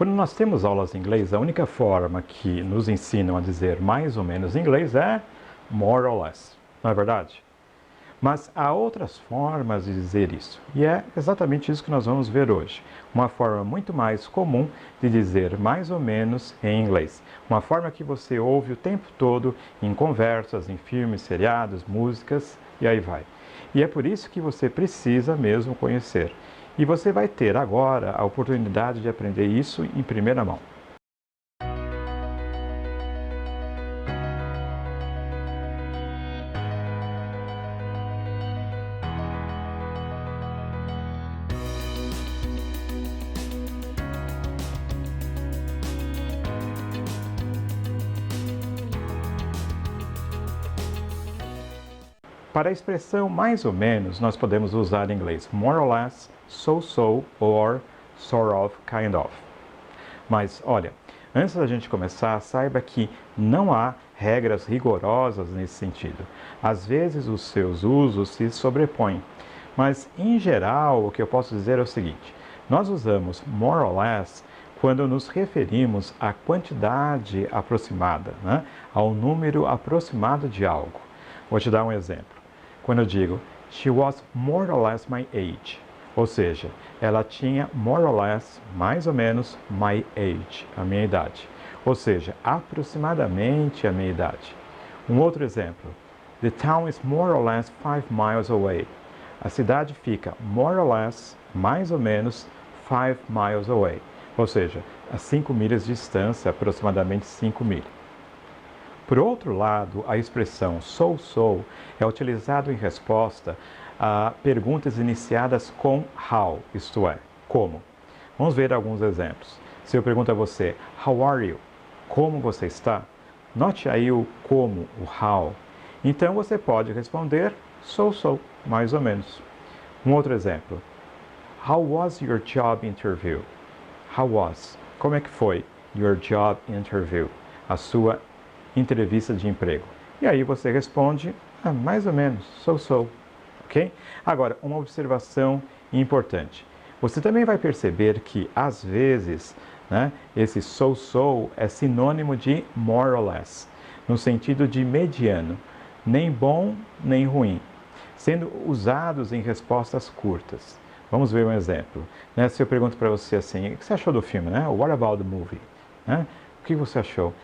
Quando nós temos aulas em inglês, a única forma que nos ensinam a dizer mais ou menos em inglês é more or less, não é verdade? Mas há outras formas de dizer isso, e é exatamente isso que nós vamos ver hoje. Uma forma muito mais comum de dizer mais ou menos em inglês. Uma forma que você ouve o tempo todo em conversas, em filmes, seriados, músicas, e aí vai. E é por isso que você precisa mesmo conhecer. E você vai ter agora a oportunidade de aprender isso em primeira mão. Para a expressão mais ou menos, nós podemos usar em inglês more or less, so-so or sort of, kind of. Mas, olha, antes da gente começar, saiba que não há regras rigorosas nesse sentido. Às vezes os seus usos se sobrepõem. Mas, em geral, o que eu posso dizer é o seguinte: nós usamos more or less quando nos referimos à quantidade aproximada, né? Ao número aproximado de algo. Vou te dar um exemplo. Quando eu digo, she was more or less my age, ou seja, ela tinha more or less, mais ou menos, my age, a minha idade. Ou seja, aproximadamente a minha idade. Um outro exemplo, the town is more or less 5 miles away. A cidade fica more or less, mais ou menos, 5 miles away. Ou seja, a 5 milhas de distância, aproximadamente 5 milhas. Por outro lado, a expressão so-so é utilizada em resposta a perguntas iniciadas com how, isto é, como. Vamos ver alguns exemplos. Se eu pergunto a você, how are you? Como você está? Note aí o como, o how. Então você pode responder so-so, mais ou menos. Um outro exemplo. How was your job interview? How was? Como é que foi your job interview? A sua entrevista de emprego. E aí você responde, mais ou menos, so-so, ok? Agora, uma observação importante. Você também vai perceber que, às vezes, né, esse so-so é sinônimo de more or less, no sentido de mediano, nem bom nem ruim, sendo usados em respostas curtas. Vamos ver um exemplo. Né? Se eu pergunto para você assim, o que você achou do filme? Né? What about the movie? Né? O que você achou?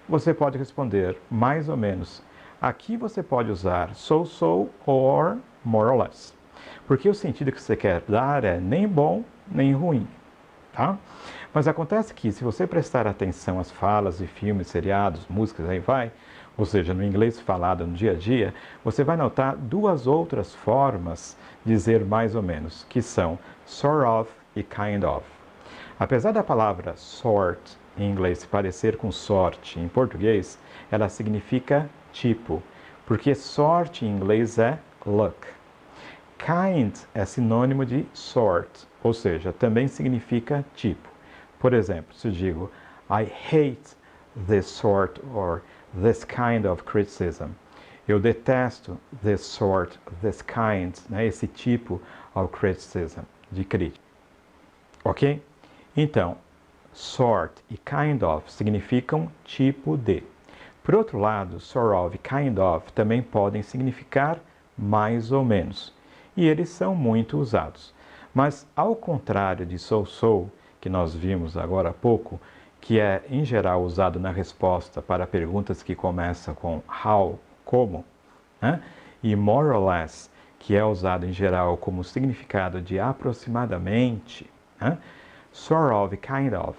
Você pode responder mais ou menos. Aqui você pode usar so-so or more or less. Porque o sentido que você quer dar é nem bom nem ruim. Tá? Mas acontece que, se você prestar atenção às falas de filmes, seriados, músicas, aí vai, ou seja, no inglês falado no dia a dia, você vai notar duas outras formas de dizer mais ou menos, que são sort of e kind of. Apesar da palavra sort em inglês se parecer com sorte em português, ela significa tipo, porque sorte em inglês é luck. Kind é sinônimo de sort, ou seja, também significa tipo. Por exemplo, se eu digo, I hate this sort or this kind of criticism. Eu detesto this sort, this kind, né, esse tipo of criticism, de crítica. Ok? Então, sort e kind of significam tipo de. Por outro lado, sort of e kind of também podem significar mais ou menos. E eles são muito usados. Mas, ao contrário de so-so, que nós vimos agora há pouco, que é em geral usado na resposta para perguntas que começam com how, como, né? E more or less, que é usado em geral como significado de aproximadamente, né? Sort of e kind of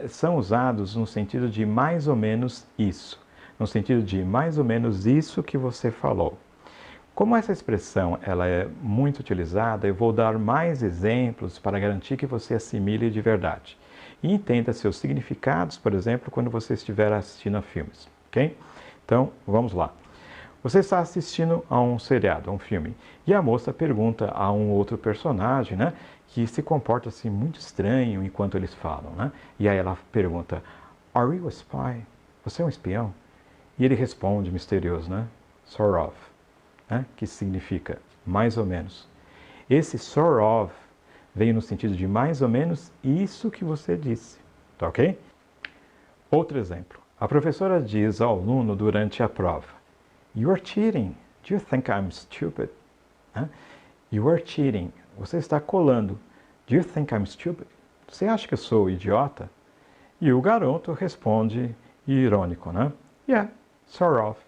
são usados no sentido de mais ou menos isso, no sentido de mais ou menos isso que você falou. Como essa expressão ela é muito utilizada, eu vou dar mais exemplos para garantir que você assimile de verdade. E entenda seus significados, por exemplo, quando você estiver assistindo a filmes, ok? Então, vamos lá. Você está assistindo a um seriado, a um filme, e a moça pergunta a um outro personagem, né, que se comporta assim muito estranho enquanto eles falam, né? E aí ela pergunta, Are you a spy? Você é um espião? E ele responde misterioso, né? Sort of, né? Que significa mais ou menos. Esse sort of veio no sentido de mais ou menos isso que você disse, tá ok? Outro exemplo. A professora diz ao aluno durante a prova: "You're cheating. Do you think I'm stupid?" You're cheating. Você está colando. Do you think I'm stupid? Você acha que eu sou idiota? E o garoto responde irônico, né? Yeah, sort of.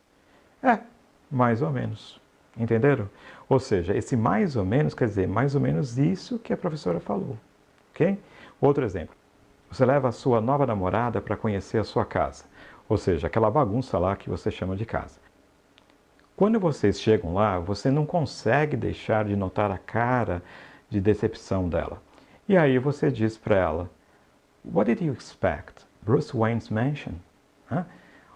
Mais ou menos. Entenderam? Ou seja, esse mais ou menos quer dizer mais ou menos isso que a professora falou. Ok? Outro exemplo. Você leva a sua nova namorada para conhecer a sua casa. Ou seja, aquela bagunça lá que você chama de casa. Quando vocês chegam lá, você não consegue deixar de notar a cara de decepção dela. E aí você diz para ela: "What did you expect? Bruce Wayne's mansion?"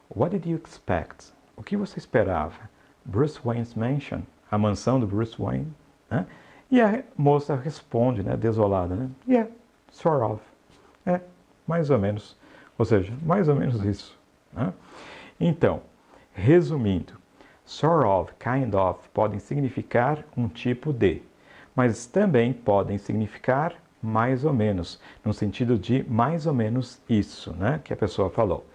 What did you expect? O que você esperava? Bruce Wayne's mansion? A mansão do Bruce Wayne? E a moça responde, né, desolada, né? Yeah, sort of. Mais ou menos. Ou seja, mais ou menos isso. Então, resumindo, sort of, kind of podem significar um tipo de, mas também podem significar mais ou menos, no sentido de mais ou menos isso, né, que a pessoa falou.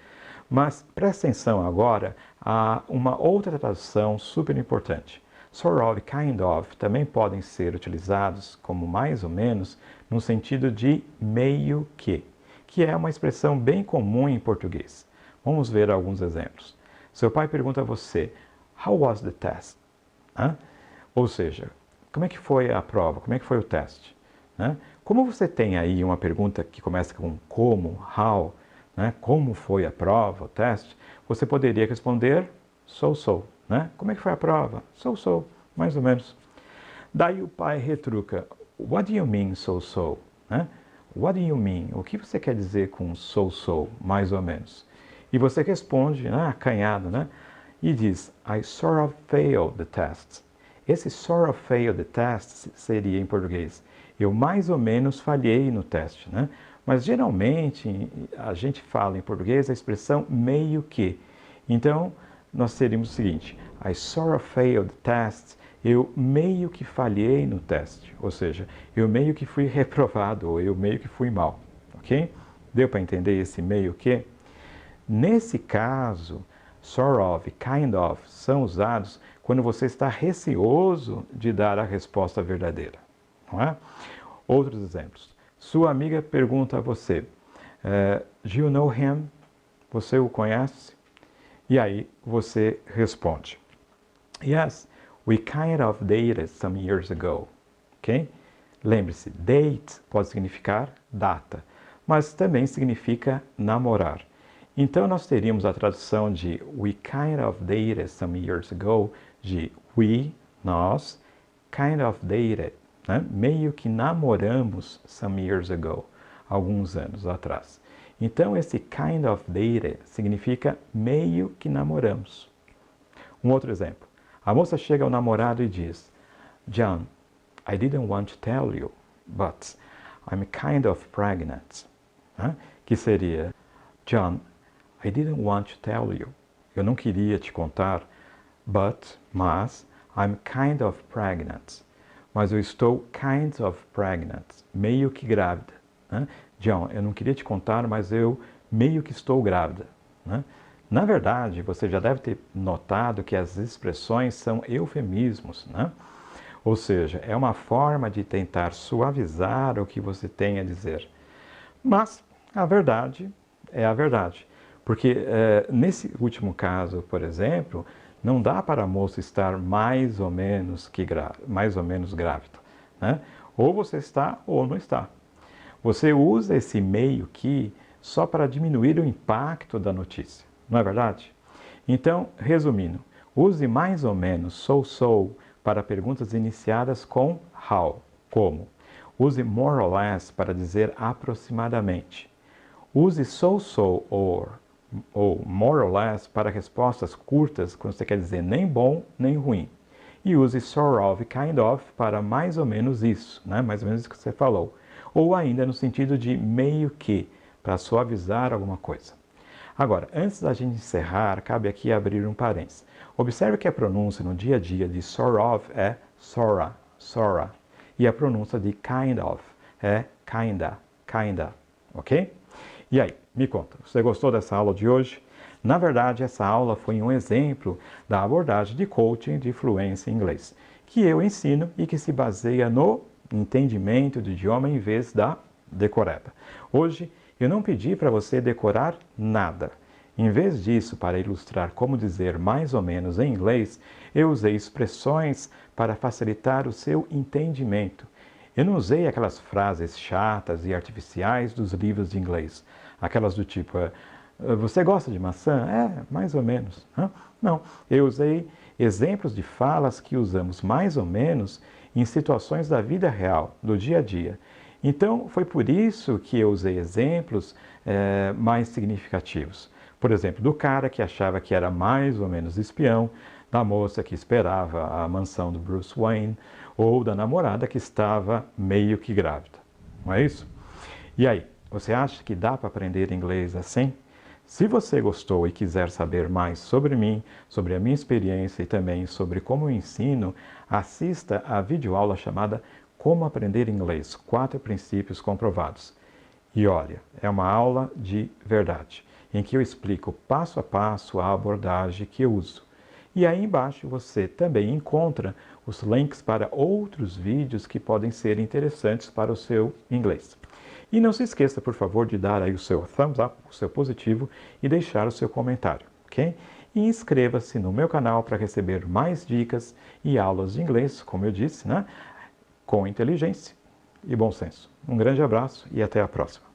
Mas presta atenção agora a uma outra tradução super importante. Sort of, kind of também podem ser utilizados como mais ou menos no sentido de meio que é uma expressão bem comum em português. Vamos ver alguns exemplos. Seu pai pergunta a você: "How was the test?" Ou seja, como é que foi a prova? Como é que foi o teste? Como você tem aí uma pergunta que começa com como, how, como foi a prova, o teste, você poderia responder so. Como é que foi a prova? So, mais ou menos. Daí o pai retruca: "What do you mean so? What do you mean? O que você quer dizer com so, mais ou menos?" E você responde, acanhado, e diz: "I sort of failed the test." Esse sort of failed the test seria em português: eu mais ou menos falhei no teste, Mas geralmente a gente fala em português a expressão meio que. Então nós teríamos o seguinte: I sort of failed the test. Eu meio que falhei no teste, ou seja, eu meio que fui reprovado, ou eu meio que fui mal, ok? Deu para entender esse meio que? Nesse caso, sort of e kind of são usados quando você está receoso de dar a resposta verdadeira, não é? Outros exemplos. Sua amiga pergunta a você: "Do you know him?" Você o conhece? E aí você responde: "Yes, we kind of dated some years ago." Ok? Lembre-se, date pode significar data, mas também significa namorar. Então nós teríamos a tradução de we kind of dated some years ago, de we, nós, kind of dated, meio que namoramos some years ago, alguns anos atrás. Então esse kind of dated significa meio que namoramos. Um outro exemplo. A moça chega ao namorado e diz: "John, I didn't want to tell you, but I'm kind of pregnant." Que seria: "John, I didn't want to tell you." Eu não queria te contar, mas, I'm kind of pregnant. Mas eu estou kind of pregnant, meio que grávida. John, eu não queria te contar, mas eu meio que estou grávida. Na verdade, você já deve ter notado que as expressões são eufemismos, Ou seja, é uma forma de tentar suavizar o que você tem a dizer. Mas a verdade é a verdade. Porque nesse último caso, por exemplo, não dá para a moça estar mais ou menos grávida. Ou você está ou não está. Você usa esse meio que só para diminuir o impacto da notícia. Não é verdade? Então, resumindo, use mais ou menos so para perguntas iniciadas com how, como. Use more or less para dizer aproximadamente. Use so ou more or less para respostas curtas quando você quer dizer nem bom nem ruim. E use sort of e kind of para mais ou menos isso, mais ou menos isso que você falou. Ou ainda no sentido de meio que, para suavizar alguma coisa. Agora, antes da gente encerrar, cabe aqui abrir um parênteses. Observe que a pronúncia no dia a dia de sort of é sora. E a pronúncia de kind of é kinda, ok? E aí, me conta, você gostou dessa aula de hoje? Na verdade, essa aula foi um exemplo da abordagem de coaching de fluência em inglês, que eu ensino e que se baseia no entendimento do idioma em vez da decoreba. Hoje, eu não pedi para você decorar nada. Em vez disso, para ilustrar como dizer mais ou menos em inglês, eu usei expressões para facilitar o seu entendimento. Eu não usei aquelas frases chatas e artificiais dos livros de inglês, aquelas do tipo, você gosta de maçã? É, mais ou menos. Não, eu usei exemplos de falas que usamos mais ou menos em situações da vida real, do dia a dia. Então, foi por isso que eu usei exemplos mais significativos. Por exemplo, do cara que achava que era mais ou menos espião, da moça que esperava a mansão do Bruce Wayne, ou da namorada que estava meio que grávida. Não é isso? E aí, você acha que dá para aprender inglês assim? Se você gostou e quiser saber mais sobre mim, sobre a minha experiência e também sobre como eu ensino, assista a videoaula chamada Como Aprender Inglês, 4 princípios comprovados. E olha, é uma aula de verdade, em que eu explico passo a passo a abordagem que eu uso. E aí embaixo você também encontra os links para outros vídeos que podem ser interessantes para o seu inglês. E não se esqueça, por favor, de dar aí o seu thumbs up, o seu positivo e deixar o seu comentário, ok? E inscreva-se no meu canal para receber mais dicas e aulas de inglês, como eu disse, né? Com inteligência e bom senso. Um grande abraço e até a próxima.